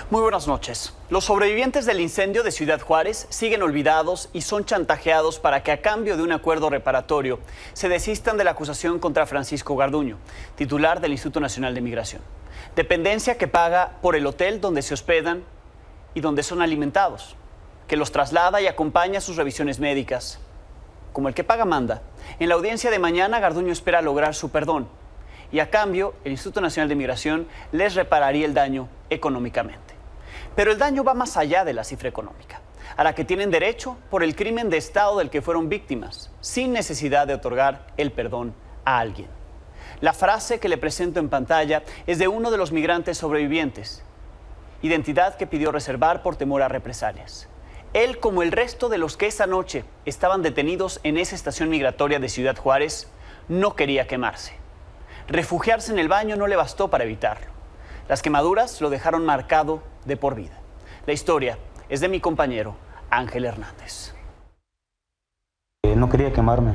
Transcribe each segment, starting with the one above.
Muy buenas noches. Los sobrevivientes del incendio de Ciudad Juárez siguen olvidados y son chantajeados para que a cambio de un acuerdo reparatorio se desistan de la acusación contra Francisco Garduño, titular del Instituto Nacional de Migración. Dependencia que paga por el hotel donde se hospedan y donde son alimentados, que los traslada y acompaña a sus revisiones médicas. Como el que paga manda, en la audiencia de mañana Garduño espera lograr su perdón y a cambio el Instituto Nacional de Migración les repararía el daño económicamente. Pero el daño va más allá de la cifra económica, a la que tienen derecho por el crimen de Estado del que fueron víctimas, sin necesidad de otorgar el perdón a alguien. La frase que le presento en pantalla es de uno de los migrantes sobrevivientes, identidad que pidió reservar por temor a represalias. Él, como el resto de los que esa noche estaban detenidos en esa estación migratoria de Ciudad Juárez, no quería quemarse. Refugiarse en el baño no le bastó para evitarlo. Las quemaduras lo dejaron marcado de por vida. La historia es de mi compañero Ángel Hernández. No quería quemarme.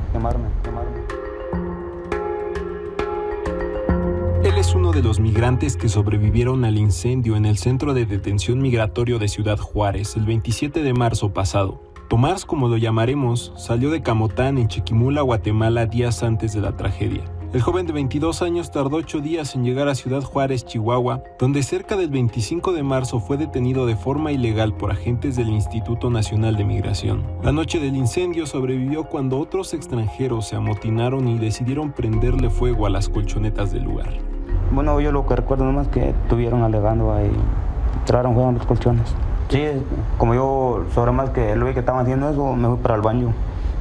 Él es uno de los migrantes que sobrevivieron al incendio en el centro de detención migratorio de Ciudad Juárez el 27 de marzo pasado. Tomás, como lo llamaremos, salió de Camotán en Chiquimula, Guatemala, días antes de la tragedia. El joven de 22 años tardó 8 días en llegar a Ciudad Juárez, Chihuahua, donde cerca del 25 de marzo fue detenido de forma ilegal por agentes del Instituto Nacional de Migración. La noche del incendio sobrevivió cuando otros extranjeros se amotinaron y decidieron prenderle fuego a las colchonetas del lugar. Bueno, yo lo que recuerdo nomás que estuvieron alegando ahí, entraron fuego en los colchones. Sí, como yo sobre más que lo vi que estaban haciendo eso, me fui para el baño,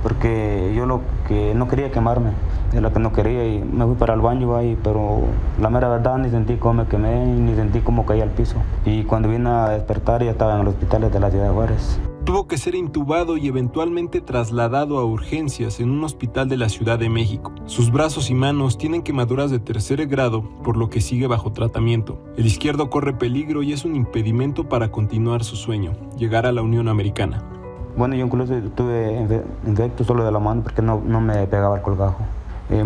porque yo lo que no quería quemarme. Es lo que no quería y me fui para el baño ahí, pero la mera verdad ni sentí cómo me quemé ni sentí cómo caí al piso. Y cuando vine a despertar ya estaba en los hospitales de la Ciudad de Juárez. Tuvo que ser intubado y eventualmente trasladado a urgencias en un hospital de la Ciudad de México. Sus brazos y manos tienen quemaduras de tercer grado, por lo que sigue bajo tratamiento. El izquierdo corre peligro y es un impedimento para continuar su sueño, llegar a la Unión Americana. Bueno, yo incluso tuve infecto solo de la mano porque no me pegaba el colgajo.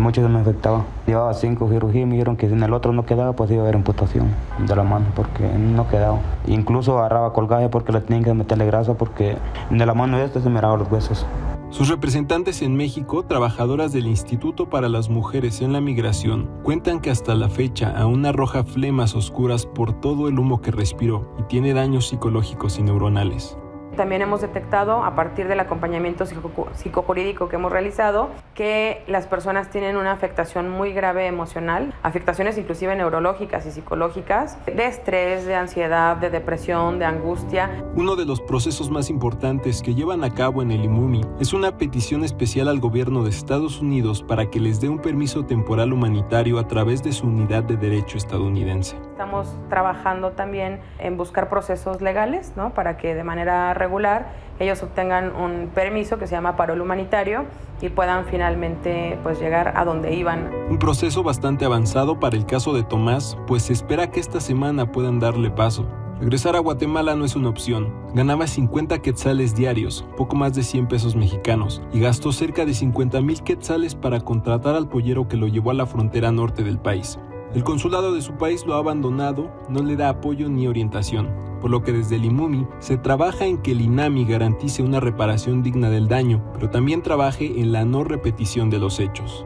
Mucho se me infectaba. Llevaba 5 cirugías y me dijeron que si en el otro no quedaba, pues iba a haber amputación de la mano, porque no quedaba. Incluso agarraba colgaje porque le tenían que meterle grasa, porque de la mano se me miraban los huesos. Sus representantes en México, trabajadoras del Instituto para las Mujeres en la Migración, cuentan que hasta la fecha aún arroja flemas oscuras por todo el humo que respiró y tiene daños psicológicos y neuronales. También hemos detectado, a partir del acompañamiento psicojurídico que hemos realizado, que las personas tienen una afectación muy grave emocional, afectaciones inclusive neurológicas y psicológicas, de estrés, de ansiedad, de depresión, de angustia. Uno de los procesos más importantes que llevan a cabo en el IMUMI es una petición especial al gobierno de Estados Unidos para que les dé un permiso temporal humanitario a través de su unidad de derecho estadounidense. Estamos trabajando también en buscar procesos legales, ¿no?, para que de manera regular ellos obtengan un permiso que se llama parol humanitario y puedan finalmente llegar a donde iban. Un proceso bastante avanzado para el caso de Tomás, pues se espera que esta semana puedan darle paso. Regresar a Guatemala no es una opción. Ganaba 50 quetzales diarios, poco más de 100 pesos mexicanos, y gastó cerca de 50,000 quetzales para contratar al pollero que lo llevó a la frontera norte del país. El consulado de su país lo ha abandonado, no le da apoyo ni orientación, por lo que desde el IMUMI se trabaja en que el INAMI garantice una reparación digna del daño, pero también trabaje en la no repetición de los hechos.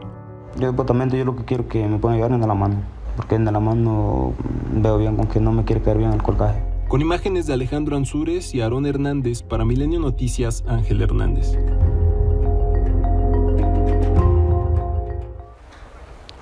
Yo lo que quiero es que me puedan llevar en la mano, porque en la mano veo bien con que no me quiere caer bien el colgaje. Con imágenes de Alejandro Ansúrez y Aarón Hernández, para Milenio Noticias, Ángel Hernández.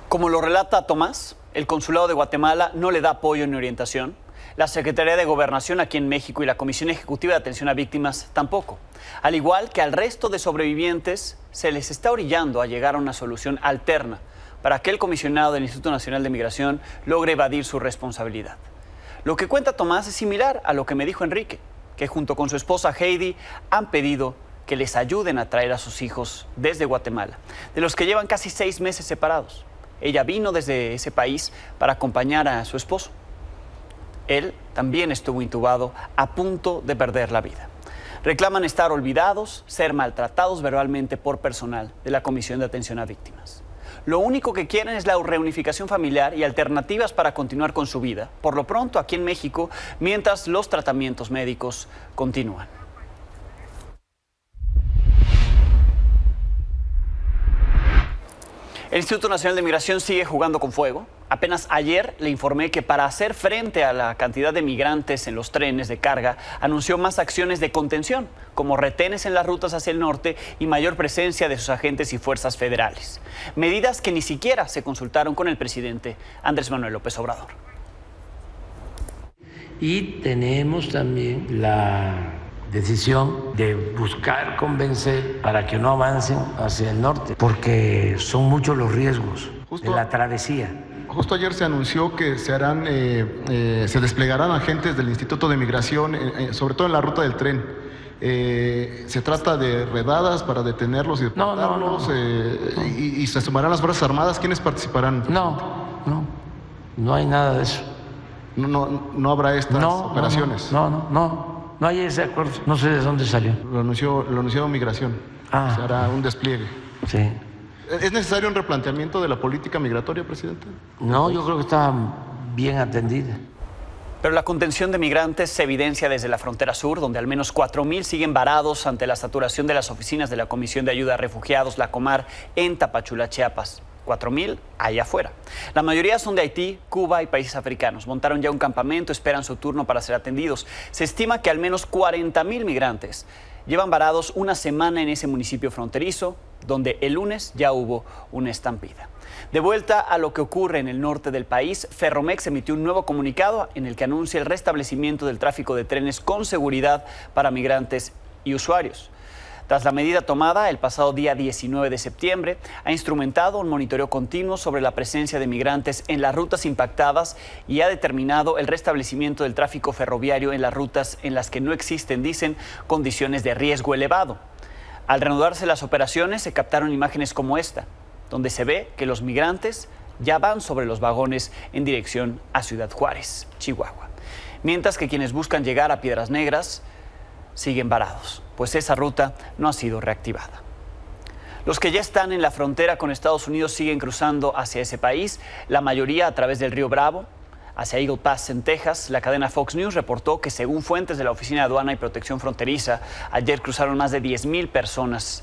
Como lo relata Tomás, el Consulado de Guatemala no le da apoyo ni orientación. La Secretaría de Gobernación aquí en México y la Comisión Ejecutiva de Atención a Víctimas tampoco. Al igual que al resto de sobrevivientes, se les está orillando a llegar a una solución alterna para que el comisionado del Instituto Nacional de Migración logre evadir su responsabilidad. Lo que cuenta Tomás es similar a lo que me dijo Enrique, que junto con su esposa Heidi han pedido que les ayuden a traer a sus hijos desde Guatemala, de los que llevan casi 6 meses separados. Ella vino desde ese país para acompañar a su esposo. Él también estuvo intubado a punto de perder la vida. Reclaman estar olvidados, ser maltratados verbalmente por personal de la Comisión de Atención a Víctimas. Lo único que quieren es la reunificación familiar y alternativas para continuar con su vida, por lo pronto aquí en México, mientras los tratamientos médicos continúan. El Instituto Nacional de Migración sigue jugando con fuego. Apenas ayer le informé que para hacer frente a la cantidad de migrantes en los trenes de carga, anunció más acciones de contención, como retenes en las rutas hacia el norte y mayor presencia de sus agentes y fuerzas federales. Medidas que ni siquiera se consultaron con el presidente Andrés Manuel López Obrador. Y tenemos también la decisión de buscar convencer para que no avancen hacia el norte, porque son muchos los riesgos de la travesía. Justo ayer se anunció que se desplegarán agentes del Instituto de Migración, sobre todo en la ruta del tren. Se trata de redadas para detenerlos y deportarlos, y se sumarán las Fuerzas Armadas. ¿Quiénes participarán? No hay nada de eso. No habrá estas operaciones. No hay ese acuerdo. No sé de dónde salió. Lo anunció Migración. Se hará un despliegue. Sí. ¿Es necesario un replanteamiento de la política migratoria, presidente? No, yo creo que está bien atendida. Pero la contención de migrantes se evidencia desde la frontera sur, donde al menos 4,000 siguen varados ante la saturación de las oficinas de la Comisión de Ayuda a Refugiados, la Comar, en Tapachula, Chiapas. 4,000 allá afuera. La mayoría son de Haití, Cuba y países africanos. Montaron ya un campamento, esperan su turno para ser atendidos. Se estima que al menos 40,000 migrantes llevan varados una semana en ese municipio fronterizo, donde el lunes ya hubo una estampida. De vuelta a lo que ocurre en el norte del país, Ferromex emitió un nuevo comunicado en el que anuncia el restablecimiento del tráfico de trenes con seguridad para migrantes y usuarios. Tras la medida tomada el pasado día 19 de septiembre, ha instrumentado un monitoreo continuo sobre la presencia de migrantes en las rutas impactadas y ha determinado el restablecimiento del tráfico ferroviario en las rutas en las que no existen, dicen, condiciones de riesgo elevado. Al reanudarse las operaciones, se captaron imágenes como esta, donde se ve que los migrantes ya van sobre los vagones en dirección a Ciudad Juárez, Chihuahua. Mientras que quienes buscan llegar a Piedras Negras siguen varados, pues esa ruta no ha sido reactivada. Los que ya están en la frontera con Estados Unidos siguen cruzando hacia ese país, la mayoría a través del río Bravo, hacia Eagle Pass en Texas. La cadena Fox News reportó que según fuentes de la Oficina de Aduana y Protección Fronteriza, ayer cruzaron más de 10,000 personas.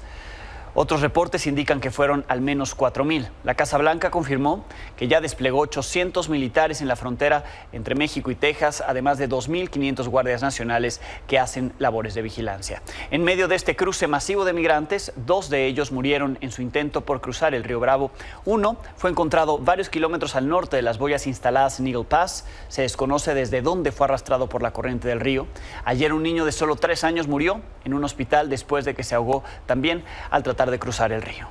Otros reportes indican que fueron al menos 4,000. La Casa Blanca confirmó que ya desplegó 800 militares en la frontera entre México y Texas, además de 2,500 guardias nacionales que hacen labores de vigilancia. En medio de este cruce masivo de migrantes, 2 de ellos murieron en su intento por cruzar el río Bravo. Uno fue encontrado varios kilómetros al norte de las boyas instaladas en Eagle Pass. Se desconoce desde dónde fue arrastrado por la corriente del río. Ayer un niño de solo 3 años murió en un hospital después de que se ahogó también al tratar de cruzar el río.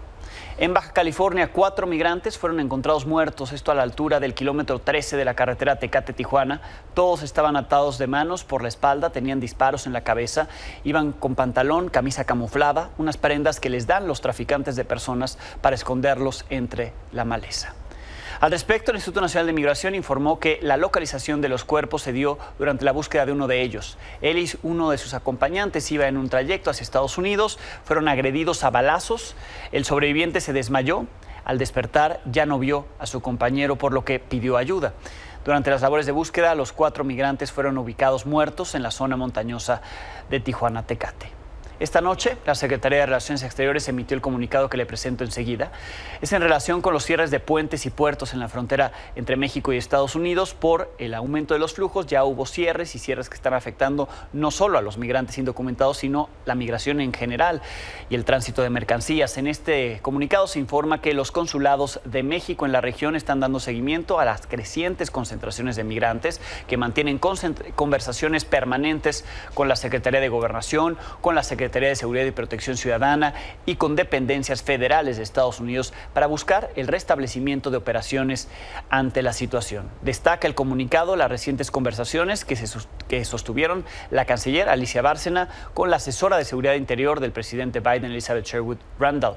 En Baja California, 4 migrantes fueron encontrados muertos, esto a la altura del kilómetro 13 de la carretera Tecate-Tijuana. Todos estaban atados de manos por la espalda, tenían disparos en la cabeza, iban con pantalón, camisa camuflada, unas prendas que les dan los traficantes de personas para esconderlos entre la maleza. Al respecto, el Instituto Nacional de Migración informó que la localización de los cuerpos se dio durante la búsqueda de uno de ellos. Él y uno de sus acompañantes iba en un trayecto hacia Estados Unidos, fueron agredidos a balazos, el sobreviviente se desmayó, al despertar ya no vio a su compañero, por lo que pidió ayuda. Durante las labores de búsqueda, los 4 migrantes fueron ubicados muertos en la zona montañosa de Tijuana-Tecate. Esta noche, la Secretaría de Relaciones Exteriores emitió el comunicado que le presento enseguida. Es en relación con los cierres de puentes y puertos en la frontera entre México y Estados Unidos. Por el aumento de los flujos, ya hubo cierres y cierres que están afectando no solo a los migrantes indocumentados, sino la migración en general y el tránsito de mercancías. En este comunicado se informa que los consulados de México en la región están dando seguimiento a las crecientes concentraciones de migrantes, que mantienen conversaciones permanentes con la Secretaría de Gobernación, con la Secretaría de Seguridad y Protección Ciudadana y con dependencias federales de Estados Unidos para buscar el restablecimiento de operaciones ante la situación. Destaca el comunicado las recientes conversaciones que sostuvieron la canciller Alicia Bárcena con la asesora de Seguridad Interior del presidente Biden, Elizabeth Sherwood Randall.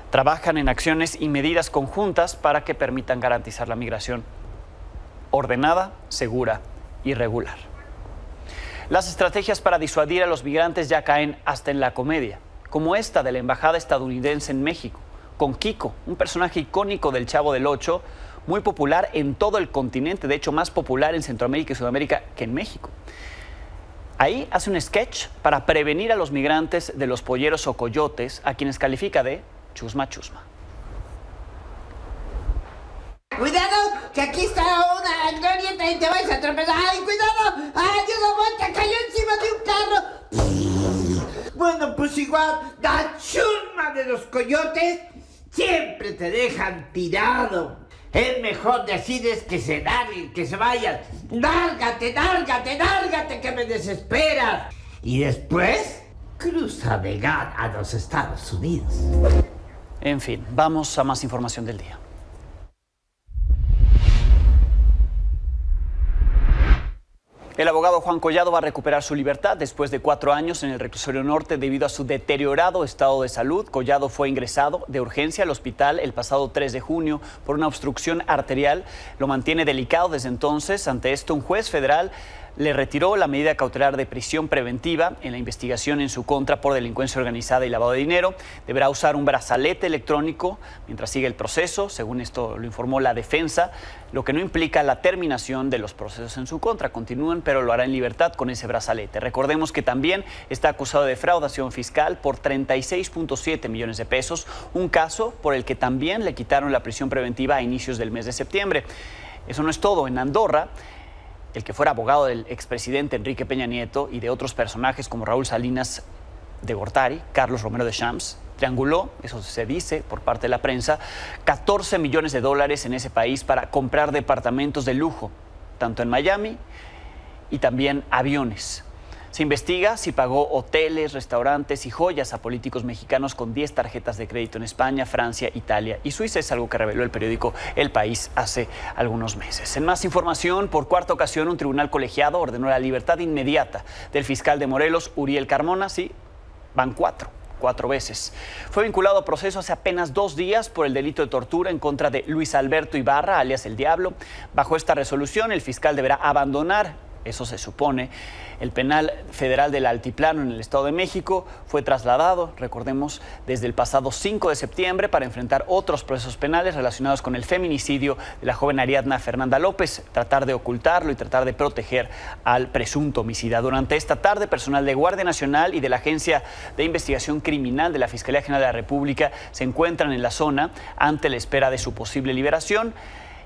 Trabajan en acciones y medidas conjuntas para que permitan garantizar la migración ordenada, segura y regular. Las estrategias para disuadir a los migrantes ya caen hasta en la comedia, como esta de la embajada estadounidense en México. con Kiko, un personaje icónico del Chavo del Ocho, muy popular en todo el continente, de hecho más popular en Centroamérica y Sudamérica que en México. Ahí hace un sketch para prevenir a los migrantes de los polleros o coyotes, a quienes califica de chusma chusma. ¡Cuidado! Que aquí está una glorieta y te vais a tropezar. ¡Ay, cuidado! ¡Ay, una vuelta! ¡Cayó encima de un carro! Bueno, pues igual, la chusma de los coyotes siempre te dejan tirado. Es mejor decirles que se larguen, que se vayan. ¡Lárgate, lárgate, lárgate, que me desesperas! Y después, cruza legal a los Estados Unidos. En fin, vamos a más información del día. El abogado Juan Collado va a recuperar su libertad después de 4 años en el reclusorio norte debido a su deteriorado estado de salud. Collado fue ingresado de urgencia al hospital el pasado 3 de junio por una obstrucción arterial. Lo mantiene delicado desde entonces. Ante esto, un juez federal le retiró la medida cautelar de prisión preventiva en la investigación en su contra por delincuencia organizada y lavado de dinero. Deberá usar un brazalete electrónico mientras sigue el proceso, según esto lo informó la defensa, lo que no implica la terminación de los procesos en su contra. Continúan, pero lo hará en libertad con ese brazalete. Recordemos que también está acusado de defraudación fiscal por 36.7 millones de pesos, un caso por el que también le quitaron la prisión preventiva a inicios del mes de septiembre. Eso no es todo. En Andorra, el que fuera abogado del expresidente Enrique Peña Nieto y de otros personajes como Raúl Salinas de Gortari, Carlos Romero de Champs, trianguló, eso se dice por parte de la prensa, 14 millones de dólares en ese país para comprar departamentos de lujo, tanto en Miami y también aviones. Se investiga si pagó hoteles, restaurantes y joyas a políticos mexicanos con 10 tarjetas de crédito en España, Francia, Italia y Suiza. Es algo que reveló el periódico El País hace algunos meses. En más información, por 4ª ocasión, un tribunal colegiado ordenó la libertad inmediata del fiscal de Morelos, Uriel Carmona. Sí, van 4 veces. Fue vinculado a proceso hace apenas 2 días por el delito de tortura en contra de Luis Alberto Ibarra, alias El Diablo. Bajo esta resolución, el fiscal deberá abandonar, eso se supone, el penal federal del Altiplano en el Estado de México. Fue trasladado, recordemos, desde el pasado 5 de septiembre para enfrentar otros procesos penales relacionados con el feminicidio de la joven Ariadna Fernanda López, tratar de ocultarlo y tratar de proteger al presunto homicida. Durante esta tarde, personal de Guardia Nacional y de la Agencia de Investigación Criminal de la Fiscalía General de la República se encuentran en la zona ante la espera de su posible liberación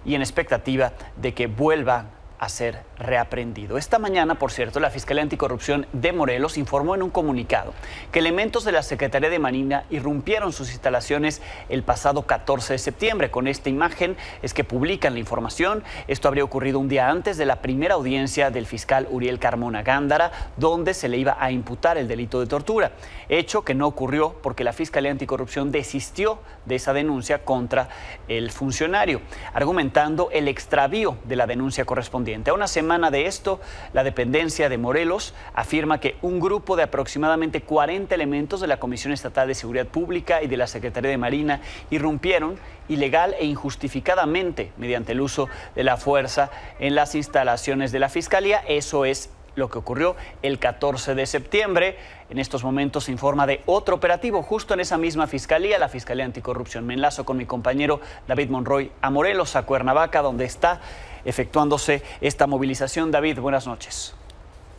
y en expectativa de que vuelva a ser reaprendido. Esta mañana, por cierto, la Fiscalía Anticorrupción de Morelos informó en un comunicado que elementos de la Secretaría de Marina irrumpieron sus instalaciones el pasado 14 de septiembre. Con esta imagen es que publican la información. Esto habría ocurrido un día antes de la primera audiencia del fiscal Uriel Carmona Gándara, donde se le iba a imputar el delito de tortura, hecho que no ocurrió porque la Fiscalía Anticorrupción desistió de esa denuncia contra el funcionario, argumentando el extravío de la denuncia correspondiente. A una semana de esto, la dependencia de Morelos afirma que un grupo de aproximadamente 40 elementos de la Comisión Estatal de Seguridad Pública y de la Secretaría de Marina irrumpieron ilegal e injustificadamente mediante el uso de la fuerza en las instalaciones de la Fiscalía. Eso es lo que ocurrió el 14 de septiembre. En estos momentos se informa de otro operativo justo en esa misma fiscalía, la Fiscalía Anticorrupción. Me enlazo con mi compañero David Monroy a Morelos, a Cuernavaca, donde está efectuándose esta movilización. David, buenas noches.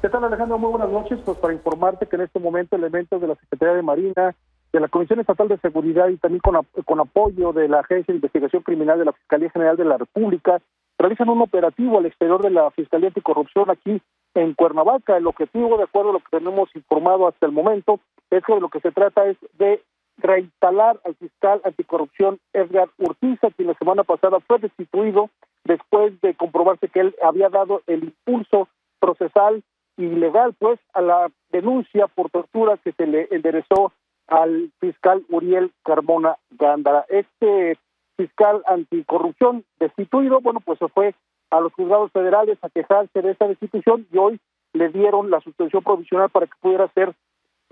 ¿Qué tal, Alejandro? Muy buenas noches. Pues para informarte que en este momento elementos de la Secretaría de Marina, de la Comisión Estatal de Seguridad y también con apoyo de la Agencia de Investigación Criminal de la Fiscalía General de la República realizan un operativo al exterior de la Fiscalía Anticorrupción aquí en Cuernavaca. El objetivo, de acuerdo a lo que tenemos informado hasta el momento, es que de lo que se trata es de reinstalar al fiscal anticorrupción Edgar Urquiza, quien la semana pasada fue destituido después de comprobarse que él había dado el impulso procesal y legal pues a la denuncia por tortura que se le enderezó al fiscal Uriel Carmona Gándara. Este fiscal anticorrupción destituido, bueno, pues se fue a los juzgados federales a quejarse de esa destitución y hoy le dieron la suspensión provisional para que pudiera ser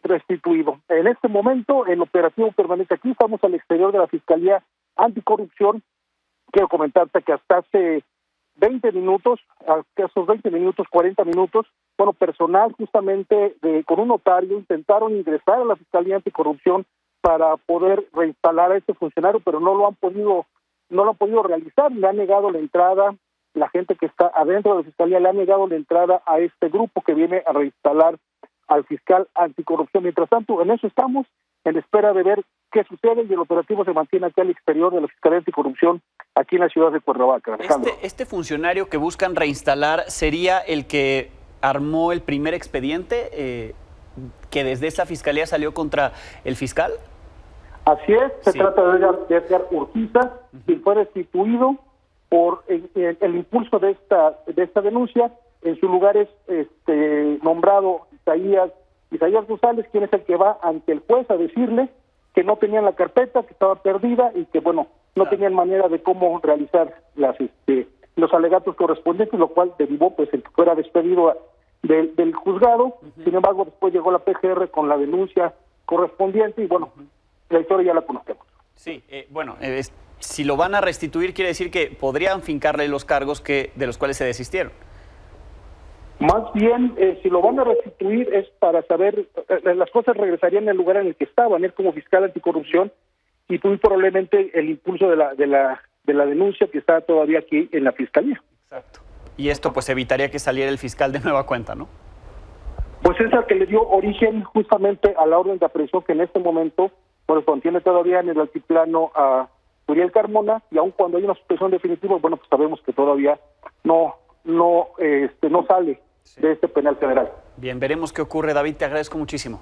restituido. En este momento el operativo permanece aquí, estamos al exterior de la Fiscalía Anticorrupción. Quiero comentarte que hasta hace 20 minutos, 40 minutos, bueno, personal justamente con un notario intentaron ingresar a la Fiscalía Anticorrupción para poder reinstalar a este funcionario, pero no lo han podido realizar. Le han negado la entrada, la gente que está adentro de la Fiscalía le ha negado la entrada a este grupo que viene a reinstalar al fiscal anticorrupción. Mientras tanto, en eso estamos, en espera de ver qué sucede, y el operativo se mantiene aquí al exterior de la Fiscalía Anticorrupción, aquí en la ciudad de Cuernavaca. Este funcionario que buscan reinstalar sería el que armó el primer expediente que desde esa fiscalía salió contra el fiscal. Así es, se trata de Edgar Urquiza, quien fue destituido por el impulso de esta denuncia. En su lugar es nombrado Isaías González, quien es el que va ante el juez a decirle que no tenían la carpeta, que estaba perdida y que, bueno, no tenían manera de cómo realizar los alegatos correspondientes, lo cual derivó pues en que fuera despedido del juzgado. Sin embargo, después llegó la PGR con la denuncia correspondiente y, bueno, la historia ya la conocemos. Sí, si lo van a restituir, quiere decir que podrían fincarle los cargos de los cuales se desistieron. Más bien, si lo van a restituir es para saber, las cosas regresarían al lugar en el que estaban, él como fiscal anticorrupción, y muy probablemente el impulso de la denuncia que está todavía aquí en la Fiscalía. Exacto. Y esto pues evitaría que saliera el fiscal de nueva cuenta, ¿no? Pues es el que le dio origen justamente a la orden de aprehensión que en este momento contiene todavía en el altiplano a Uriel Carmona, y aun cuando hay una suspensión definitiva, bueno, pues sabemos que todavía no sale de este penal federal. Bien, veremos qué ocurre. David, te agradezco muchísimo.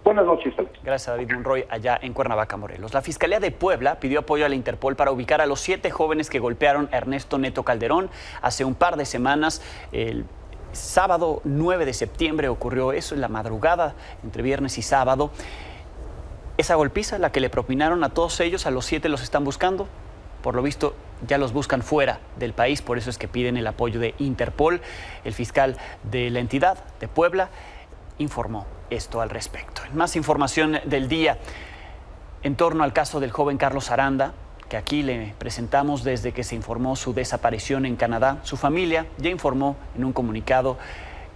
Buenas noches, Alex. Gracias a David Monroy, allá en Cuernavaca, Morelos. La Fiscalía de Puebla pidió apoyo a la Interpol para ubicar a los 7 jóvenes que golpearon a Ernesto Neto Calderón hace un par de semanas. El sábado 9 de septiembre ocurrió eso, en la madrugada, entre viernes y sábado. Esa golpiza, la que le propinaron a todos ellos, a los 7 los están buscando. Por lo visto, ya los buscan fuera del país, por eso es que piden el apoyo de Interpol. El fiscal de la entidad de Puebla informó esto al respecto. Más información del día en torno al caso del joven Carlos Aranda, que aquí le presentamos desde que se informó su desaparición en Canadá. Su familia ya informó en un comunicado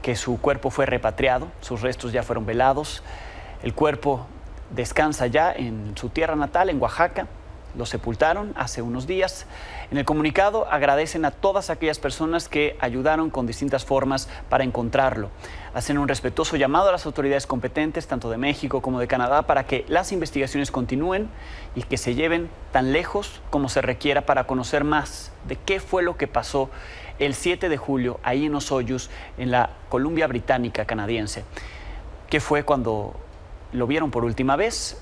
que su cuerpo fue repatriado, sus restos ya fueron velados. El cuerpo descansa ya en su tierra natal, en Oaxaca. Lo sepultaron hace unos días. En el comunicado agradecen a todas aquellas personas que ayudaron con distintas formas para encontrarlo. Hacen un respetuoso llamado a las autoridades competentes, tanto de México como de Canadá, para que las investigaciones continúen y que se lleven tan lejos como se requiera para conocer más de qué fue lo que pasó el 7 de julio ahí en Osoyoos, en la Columbia Británica canadiense. ¿Qué fue cuando lo vieron por última vez?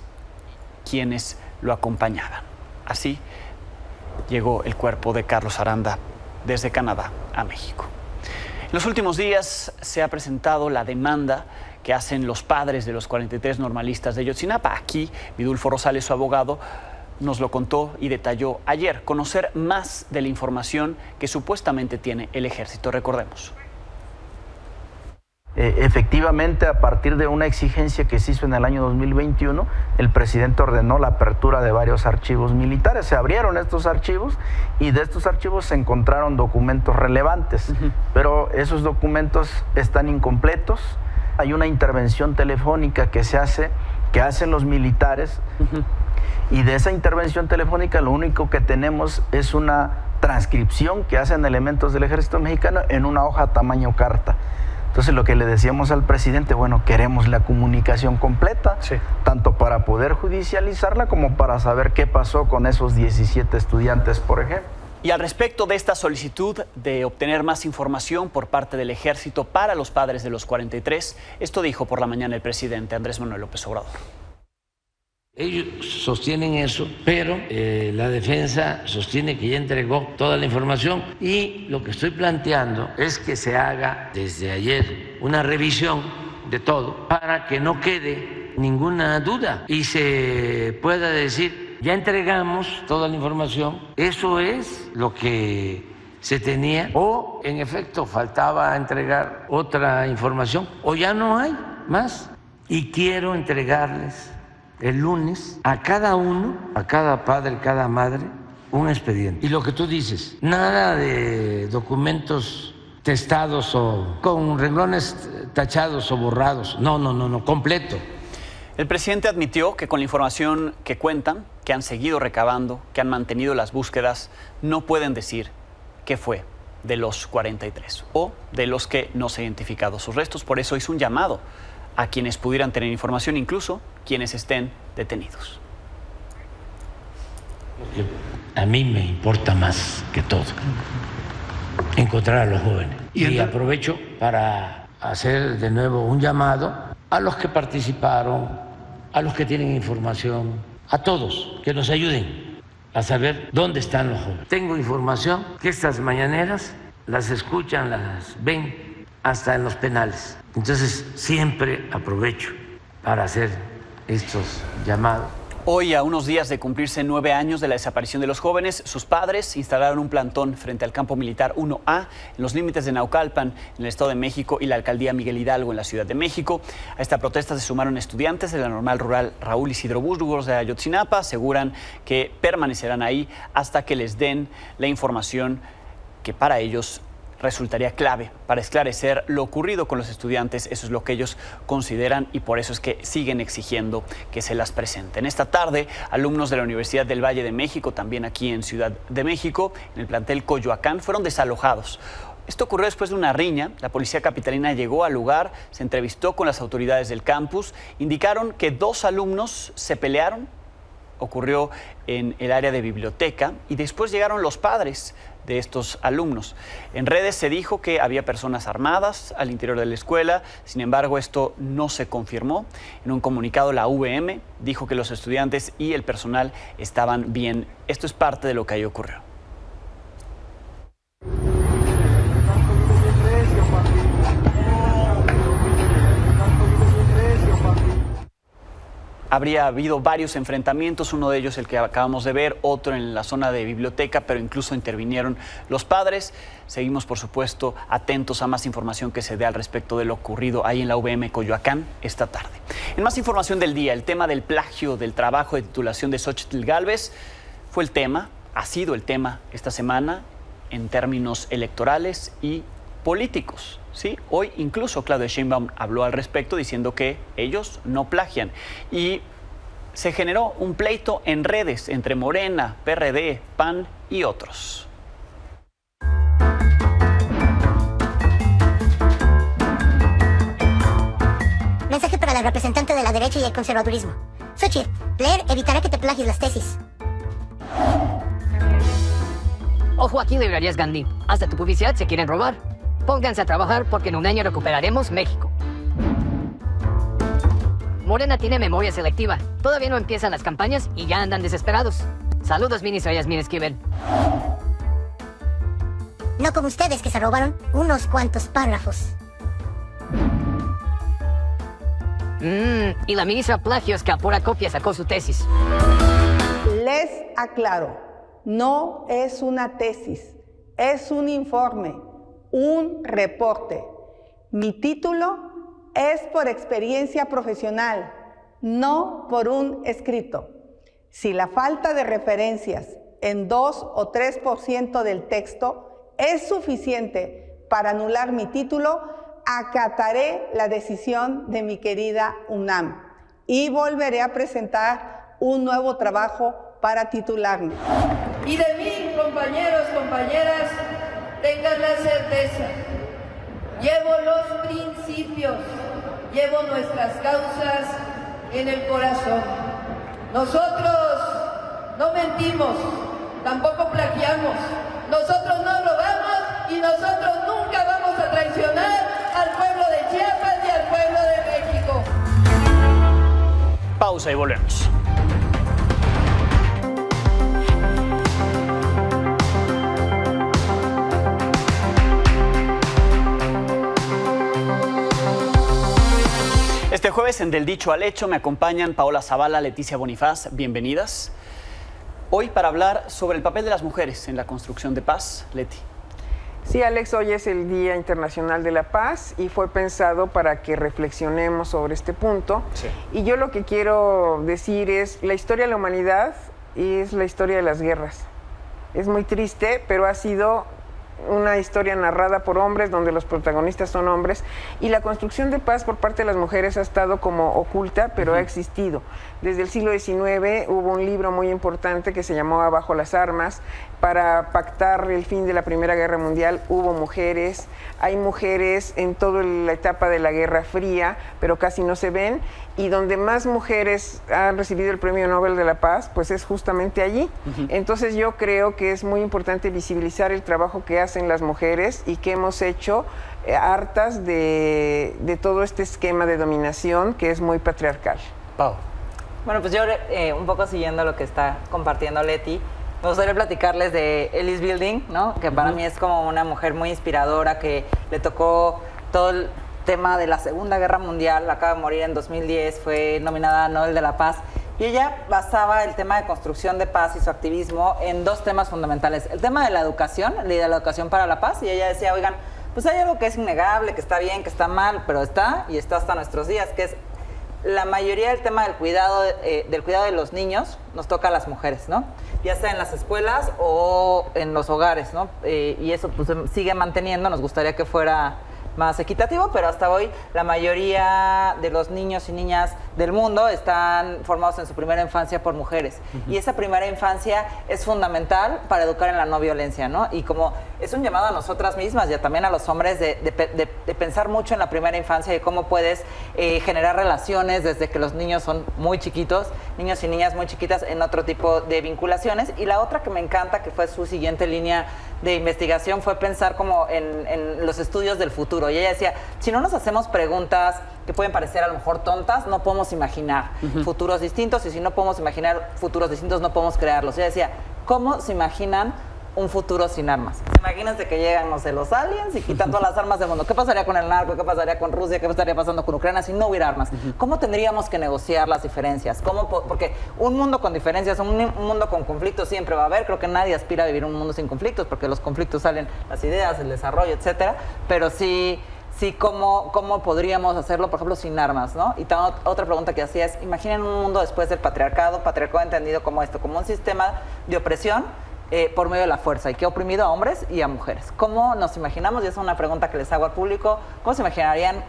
¿Quiénes lo acompañaban? Así llegó el cuerpo de Carlos Aranda desde Canadá a México. En los últimos días se ha presentado la demanda que hacen los padres de los 43 normalistas de Ayotzinapa. Aquí, Vidulfo Rosales, su abogado, nos lo contó y detalló ayer. Conocer más de la información que supuestamente tiene el ejército. Recordemos. Efectivamente, a partir de una exigencia que se hizo en el año 2021, el presidente ordenó la apertura de varios archivos militares. Se abrieron estos archivos y de estos archivos se encontraron documentos relevantes, pero esos documentos están incompletos. Hay una intervención telefónica que hacen los militares, y de esa intervención telefónica lo único que tenemos es una transcripción que hacen elementos del ejército mexicano en una hoja tamaño carta. Entonces lo que le decíamos al presidente, bueno, queremos la comunicación completa, tanto para poder judicializarla como para saber qué pasó con esos 17 estudiantes, por ejemplo. Y al respecto de esta solicitud de obtener más información por parte del ejército para los padres de los 43, esto dijo por la mañana el presidente Andrés Manuel López Obrador. Ellos sostienen eso, pero la defensa sostiene que ya entregó toda la información, y lo que estoy planteando es que se haga desde ayer una revisión de todo para que no quede ninguna duda y se pueda decir, ya entregamos toda la información, eso es lo que se tenía, o en efecto faltaba entregar otra información, o ya no hay más. Y quiero entregarles el lunes a cada uno, a cada padre, cada madre, un expediente. Y lo que tú dices, nada de documentos testados o con renglones tachados o borrados. No, completo. El presidente admitió que con la información que cuentan, que han seguido recabando, que han mantenido las búsquedas, no pueden decir qué fue de los 43 o de los que no se han identificado sus restos. Por eso hizo un llamado a quienes pudieran tener información, incluso quienes estén detenidos. A mí me importa más que todo encontrar a los jóvenes. Y aprovecho para hacer de nuevo un llamado a los que participaron, a los que tienen información, a todos, que nos ayuden a saber dónde están los jóvenes. Tengo información que estas mañaneras las escuchan, las ven hasta en los penales. Entonces siempre aprovecho para hacer estos llamados. Hoy, a unos días de cumplirse 9 años de la desaparición de los jóvenes, sus padres instalaron un plantón frente al campo militar 1A en los límites de Naucalpan, en el Estado de México, y la alcaldía Miguel Hidalgo, en la Ciudad de México. A esta protesta se sumaron estudiantes de la Normal Rural Raúl Isidro Burgos de Ayotzinapa. Aseguran que permanecerán ahí hasta que les den la información que para ellos resultaría clave para esclarecer lo ocurrido con los estudiantes. Eso es lo que ellos consideran y por eso es que siguen exigiendo que se las presenten. Esta tarde, alumnos de la Universidad del Valle de México, también aquí en Ciudad de México, en el plantel Coyoacán, fueron desalojados. Esto ocurrió después de una riña. La policía capitalina llegó al lugar, se entrevistó con las autoridades del campus, indicaron que 2 alumnos se pelearon. Ocurrió en el área de biblioteca y después llegaron los padres de estos alumnos. En redes se dijo que había personas armadas al interior de la escuela, sin embargo esto no se confirmó. En un comunicado la UVM dijo que los estudiantes y el personal estaban bien. Esto es parte de lo que ahí ocurrió. Habría habido varios enfrentamientos, uno de ellos el que acabamos de ver, otro en la zona de biblioteca, pero incluso intervinieron los padres. Seguimos, por supuesto, atentos a más información que se dé al respecto de lo ocurrido ahí en la UVM Coyoacán esta tarde. En más información del día, el tema del plagio del trabajo de titulación de Xóchitl Gálvez fue el tema, ha sido el tema esta semana en términos electorales y políticos. Sí, hoy incluso Claudia Sheinbaum habló al respecto diciendo que ellos no plagian y se generó un pleito en redes entre Morena, PRD, PAN y otros. Mensaje para la representante de la derecha y el conservadurismo. Xóchitl, leer evitará que te plagies las tesis. Ojo aquí, librerías Gandhi. Hasta tu publicidad se quieren robar. Pónganse a trabajar porque en un año recuperaremos México. Morena tiene memoria selectiva. Todavía no empiezan las campañas y ya andan desesperados. Saludos, ministra Yasmín Esquivel. No como ustedes que se robaron unos cuantos párrafos. Y la ministra Plagios que a pura copia sacó su tesis. Les aclaro, no es una tesis, es un informe. Un reporte. Mi título es por experiencia profesional, no por un escrito. Si la falta de referencias en 2 o 3% del texto es suficiente para anular mi título, acataré la decisión de mi querida UNAM y volveré a presentar un nuevo trabajo para titularme. Y de mí, compañeros, compañeras, tengan la certeza, llevo los principios, llevo nuestras causas en el corazón. Nosotros no mentimos, tampoco plagiamos, nosotros no robamos y nosotros nunca vamos a traicionar al pueblo de Chiapas ni al pueblo de México. Pausa y volvemos. Este jueves en Del Dicho al Hecho me acompañan Paola Zavala, Leticia Bonifaz, bienvenidas. Hoy para hablar sobre el papel de las mujeres en la construcción de paz. Leti. Sí, Alex, hoy es el Día Internacional de la Paz y fue pensado para que reflexionemos sobre este punto. Sí. Y yo lo que quiero decir es, la historia de la humanidad es la historia de las guerras. Es muy triste, pero ha sido una historia narrada por hombres, donde los protagonistas son hombres, y la construcción de paz por parte de las mujeres ha estado como oculta, pero ha existido. Desde el siglo XIX hubo un libro muy importante que se llamó Abajo las armas. Para pactar el fin de la Primera Guerra Mundial hubo mujeres, hay mujeres en toda la etapa de la Guerra Fría, pero casi no se ven, y donde más mujeres han recibido el Premio Nobel de la Paz, pues es justamente allí. Entonces yo creo que es muy importante visibilizar el trabajo que hacen las mujeres y que hemos hecho hartas de todo este esquema de dominación que es muy patriarcal. Pau. Bueno, pues yo un poco siguiendo lo que está compartiendo Leti, me gustaría platicarles de Ellis Building, ¿no? Que para mí es como una mujer muy inspiradora, que le tocó todo el tema de la Segunda Guerra Mundial, acaba de morir en 2010, fue nominada a Nobel de la Paz, y ella basaba el tema de construcción de paz y su activismo en dos temas fundamentales. El tema de la educación, la idea de la educación para la paz, y ella decía, oigan, pues hay algo que es innegable, que está bien, que está mal, pero está, y está hasta nuestros días, que es la mayoría del tema del cuidado de los niños nos toca a las mujeres, ¿no? Ya sea en las escuelas o en los hogares, ¿no? Y eso pues sigue manteniendo, nos gustaría que fuera más equitativo, pero hasta hoy la mayoría de los niños y niñas del mundo están formados en su primera infancia por mujeres. Y esa primera infancia es fundamental para educar en la no violencia, ¿no? Y como es un llamado a nosotras mismas y también a los hombres de pensar mucho en la primera infancia y cómo puedes generar relaciones desde que los niños son muy chiquitos, niños y niñas muy chiquitas, en otro tipo de vinculaciones. Y la otra que me encanta, que fue su siguiente línea de investigación, fue pensar como en los estudios del futuro. Y ella decía, si no nos hacemos preguntas que pueden parecer a lo mejor tontas, no podemos imaginar futuros distintos, y si no podemos imaginar futuros distintos, no podemos crearlos. Ella decía, ¿cómo se imaginan un futuro sin armas? Imagínense que llegan, no sé, los aliens y quitan todas las armas del mundo. ¿Qué pasaría con el narco? ¿Qué pasaría con Rusia? ¿Qué estaría pasando con Ucrania si no hubiera armas? ¿Cómo tendríamos que negociar las diferencias? Porque un mundo con diferencias, un mundo con conflictos siempre va a haber. Creo que nadie aspira a vivir un mundo sin conflictos, porque de los conflictos salen las ideas, el desarrollo, etcétera. Pero sí, ¿cómo podríamos hacerlo, por ejemplo, sin armas, ¿no? Y otra pregunta que hacía es, imaginen un mundo después del patriarcado entendido como esto, como un sistema de opresión por medio de la fuerza, y que ha oprimido a hombres y a mujeres. ¿Cómo nos imaginamos? Y es una pregunta que les hago al público. ¿Cómo se imaginarían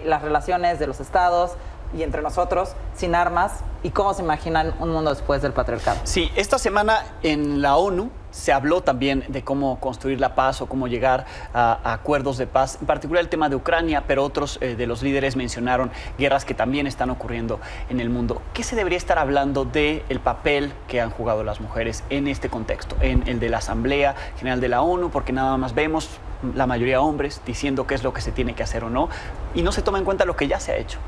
las relaciones de los estados y entre nosotros sin armas? ¿Y cómo se imaginan un mundo después del patriarcado? Sí, esta semana en la ONU se habló también de cómo construir la paz o cómo llegar a acuerdos de paz, en particular el tema de Ucrania, pero otros de los líderes mencionaron guerras que también están ocurriendo en el mundo. ¿Qué se debería estar hablando del papel que han jugado las mujeres en este contexto, en el de la Asamblea General de la ONU? Porque nada más vemos la mayoría hombres diciendo qué es lo que se tiene que hacer o no, y no se toma en cuenta lo que ya se ha hecho.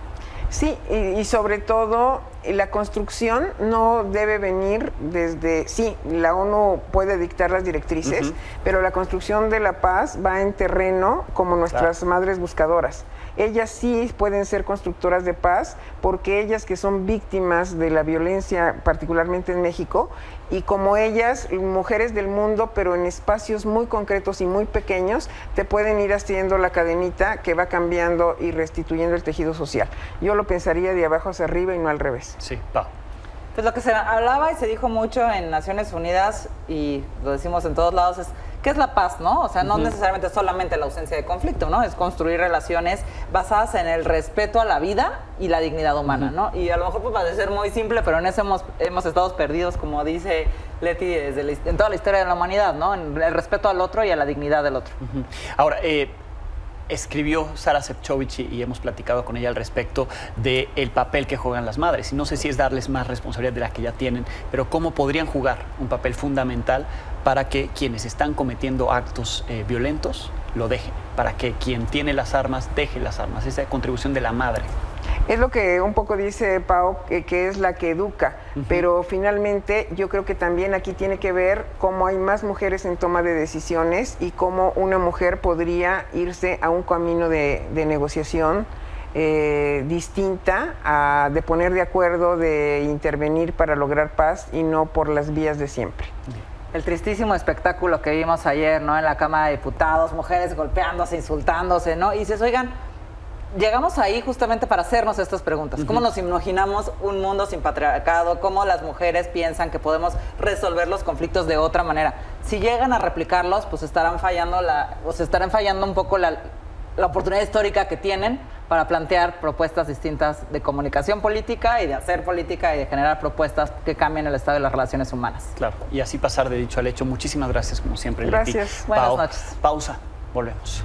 Sí, y sobre todo la construcción no debe venir desde, sí, la ONU puede dictar las directrices, pero la construcción de la paz va en terreno como nuestras madres buscadoras. Ellas sí pueden ser constructoras de paz, porque ellas que son víctimas de la violencia, particularmente en México, y como ellas, mujeres del mundo, pero en espacios muy concretos y muy pequeños, te pueden ir haciendo la cadenita que va cambiando y restituyendo el tejido social. Yo lo pensaría de abajo hacia arriba y no al revés. Sí, va. Pues lo que se hablaba y se dijo mucho en Naciones Unidas, y lo decimos en todos lados, es ¿qué es la paz, no? O sea, no necesariamente solamente la ausencia de conflicto, ¿no? Es construir relaciones basadas en el respeto a la vida y la dignidad humana, ¿no? Y a lo mejor puede parecer muy simple, pero en eso hemos estado perdidos, como dice Leti, en toda la historia de la humanidad, ¿no? En el respeto al otro y a la dignidad del otro. Ahora, escribió Sara Sefcovic y hemos platicado con ella al respecto del papel que juegan las madres. Y no sé si es darles más responsabilidad de la que ya tienen, pero cómo podrían jugar un papel fundamental para que quienes están cometiendo actos violentos lo dejen, para que quien tiene las armas deje las armas, esa contribución de la madre. Es lo que un poco dice Pau, que es la que educa, pero finalmente yo creo que también aquí tiene que ver cómo hay más mujeres en toma de decisiones y cómo una mujer podría irse a un camino de negociación distinta, de poner de acuerdo, de intervenir para lograr paz y no por las vías de siempre. El tristísimo espectáculo que vimos ayer, ¿no? En la Cámara de Diputados, mujeres golpeándose, insultándose, ¿no? Y dices, oigan, llegamos ahí justamente para hacernos estas preguntas. ¿Cómo nos imaginamos un mundo sin patriarcado? ¿Cómo las mujeres piensan que podemos resolver los conflictos de otra manera? Si llegan a replicarlos, pues estarán fallando un poco la oportunidad histórica que tienen para plantear propuestas distintas de comunicación política y de hacer política y de generar propuestas que cambien el estado de las relaciones humanas. Claro, y así pasar de dicho al hecho. Muchísimas gracias, como siempre, Leti. Gracias. Buenas noches. Pausa, volvemos.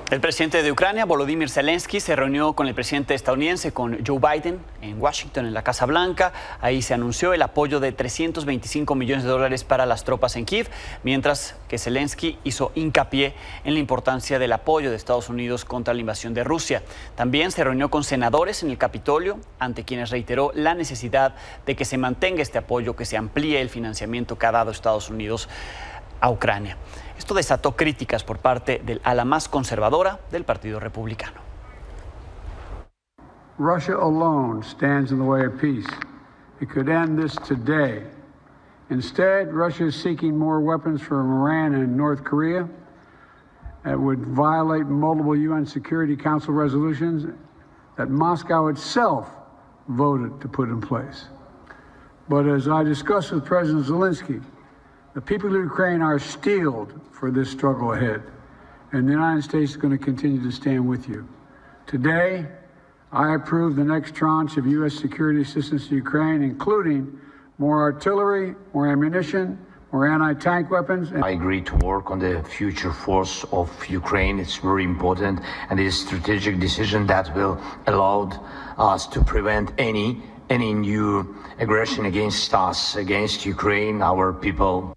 El presidente de Ucrania, Volodymyr Zelensky, se reunió con el presidente estadounidense, con Joe Biden, en Washington, en la Casa Blanca. Ahí se anunció el apoyo de $325 millones para las tropas en Kiev, mientras que Zelensky hizo hincapié en la importancia del apoyo de Estados Unidos contra la invasión de Rusia. También se reunió con senadores en el Capitolio, ante quienes reiteró la necesidad de que se mantenga este apoyo, que se amplíe el financiamiento que ha dado Estados Unidos a Ucrania. Esto desató críticas por parte del ala más conservadora del Partido Republicano. Russia alone stands in the way of peace. It could end this today. Instead, Russia is seeking more weapons from Iran and North Korea that would violate multiple UN Security Council resolutions that Moscow itself voted to put in place. But as I discussed with President Zelensky, the people of Ukraine are steeled for this struggle ahead, and the United States is going to continue to stand with you. Today, I approve the next tranche of U.S. security assistance to Ukraine, including more artillery, more ammunition, more anti-tank weapons. I agree to work on the future force of Ukraine. It's very important, and it's a strategic decision that will allow us to prevent any new aggression against us, against Ukraine, our people.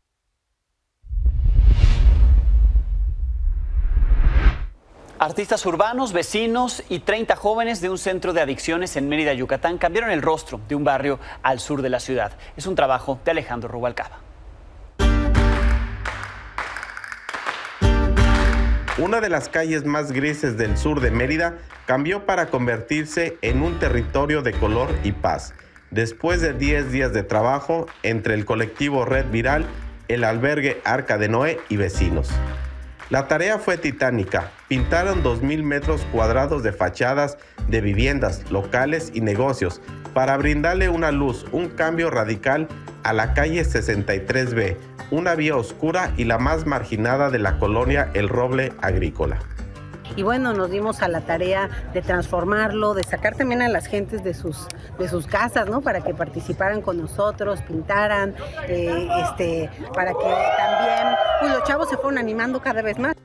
Artistas urbanos, vecinos y 30 jóvenes de un centro de adicciones en Mérida, Yucatán, cambiaron el rostro de un barrio al sur de la ciudad. Es un trabajo de Alejandro Rubalcaba. Una de las calles más grises del sur de Mérida cambió para convertirse en un territorio de color y paz. Después de 10 días de trabajo entre el colectivo Red Viral, el albergue Arca de Noé y vecinos. La tarea fue titánica. Pintaron 2,000 metros cuadrados de fachadas de viviendas, locales y negocios para brindarle una luz, un cambio radical a la calle 63B, una vía oscura y la más marginada de la colonia El Roble Agrícola. Y bueno, nos dimos a la tarea de transformarlo, de sacar también a las gentes de sus casas, ¿no? Para que participaran con nosotros, pintaran, para que también los chavos se fueron animando cada vez más.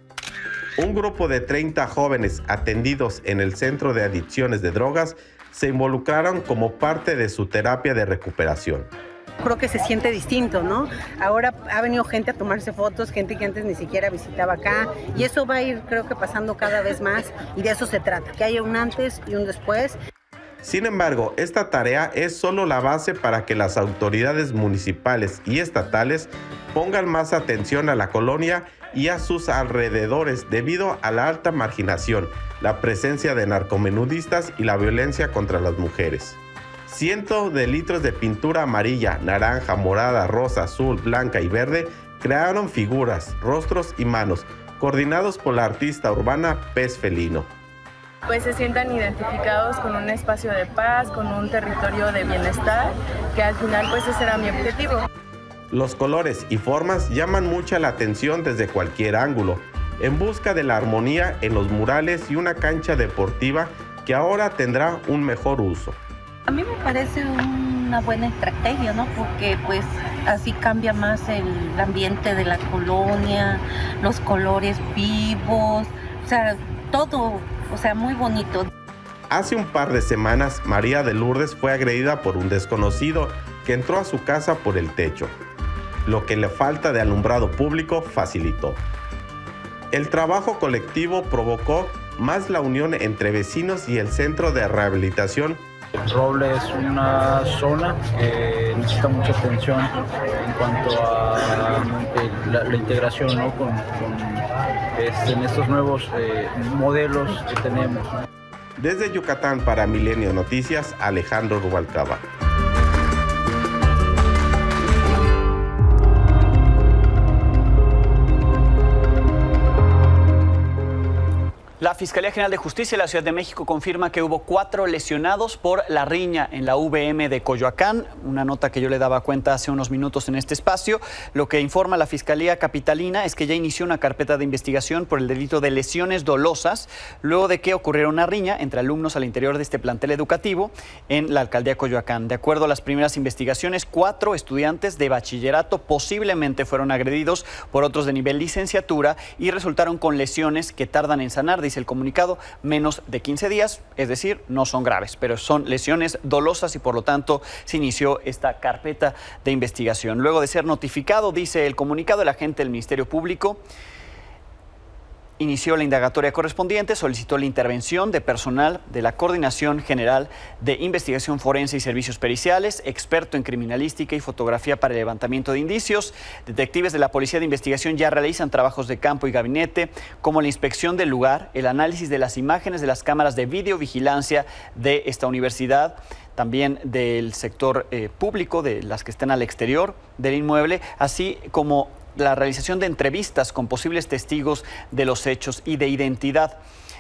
Un grupo de 30 jóvenes atendidos en el Centro de Adicciones de Drogas se involucraron como parte de su terapia de recuperación. Creo que se siente distinto, ¿no? Ahora ha venido gente a tomarse fotos, gente que antes ni siquiera visitaba acá, y eso va a ir, creo que, pasando cada vez más, y de eso se trata, que haya un antes y un después. Sin embargo, esta tarea es solo la base para que las autoridades municipales y estatales pongan más atención a la colonia y a sus alrededores debido a la alta marginación, la presencia de narcomenudistas y la violencia contra las mujeres. Cientos de litros de pintura amarilla, naranja, morada, rosa, azul, blanca y verde crearon figuras, rostros y manos, coordinados por la artista urbana Pez Felino. Pues se sientan identificados con un espacio de paz, con un territorio de bienestar, que al final pues ese era mi objetivo. Los colores y formas llaman mucha la atención desde cualquier ángulo, en busca de la armonía en los murales y una cancha deportiva que ahora tendrá un mejor uso. A mí me parece una buena estrategia, ¿no? Porque pues así cambia más el ambiente de la colonia, los colores vivos, o sea, todo, o sea, muy bonito. Hace un par de semanas, María de Lourdes fue agredida por un desconocido que entró a su casa por el techo. Lo que la falta de alumbrado público facilitó. El trabajo colectivo provocó más la unión entre vecinos y el centro de rehabilitación. El Roble es una zona que necesita mucha atención en cuanto a la integración, ¿no? en estos nuevos modelos que tenemos. Desde Yucatán para Milenio Noticias, Alejandro Rubalcaba. Fiscalía General de Justicia de la Ciudad de México confirma que hubo 4 lesionados por la riña en la VM de Coyoacán, una nota que yo le daba cuenta hace unos minutos en este espacio. Lo que informa la Fiscalía Capitalina es que ya inició una carpeta de investigación por el delito de lesiones dolosas, luego de que ocurriera una riña entre alumnos al interior de este plantel educativo en la alcaldía Coyoacán. De acuerdo a las primeras investigaciones, 4 estudiantes de bachillerato posiblemente fueron agredidos por otros de nivel licenciatura y resultaron con lesiones que tardan en sanar, dice el comunicado, menos de 15 días, es decir, no son graves, pero son lesiones dolosas y por lo tanto se inició esta carpeta de investigación. Luego de ser notificado, dice el comunicado, el agente del Ministerio Público inició la indagatoria correspondiente, solicitó la intervención de personal de la Coordinación General de Investigación Forense y Servicios Periciales, experto en criminalística y fotografía para el levantamiento de indicios. Detectives de la Policía de Investigación ya realizan trabajos de campo y gabinete, como la inspección del lugar, el análisis de las imágenes de las cámaras de videovigilancia de esta universidad, también del sector público, de las que están al exterior del inmueble, así como la realización de entrevistas con posibles testigos de los hechos y de identidad.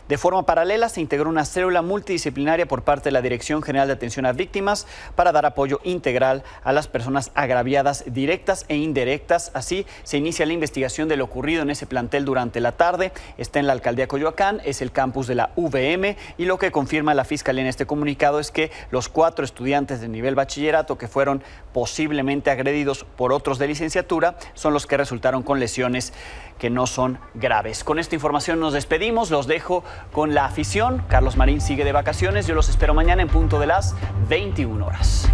De forma paralela, se integró una célula multidisciplinaria por parte de la Dirección General de Atención a Víctimas para dar apoyo integral a las personas agraviadas directas e indirectas. Así, se inicia la investigación de lo ocurrido en ese plantel durante la tarde. Está en la alcaldía Coyoacán, es el campus de la VM, y lo que confirma la Fiscalía en este comunicado es que los 4 estudiantes de nivel bachillerato que fueron posiblemente agredidos por otros de licenciatura son los que resultaron con lesiones que no son graves. Con esta información nos despedimos, los dejo con la afición. Carlos Marín sigue de vacaciones, yo los espero mañana en punto de las 21 horas.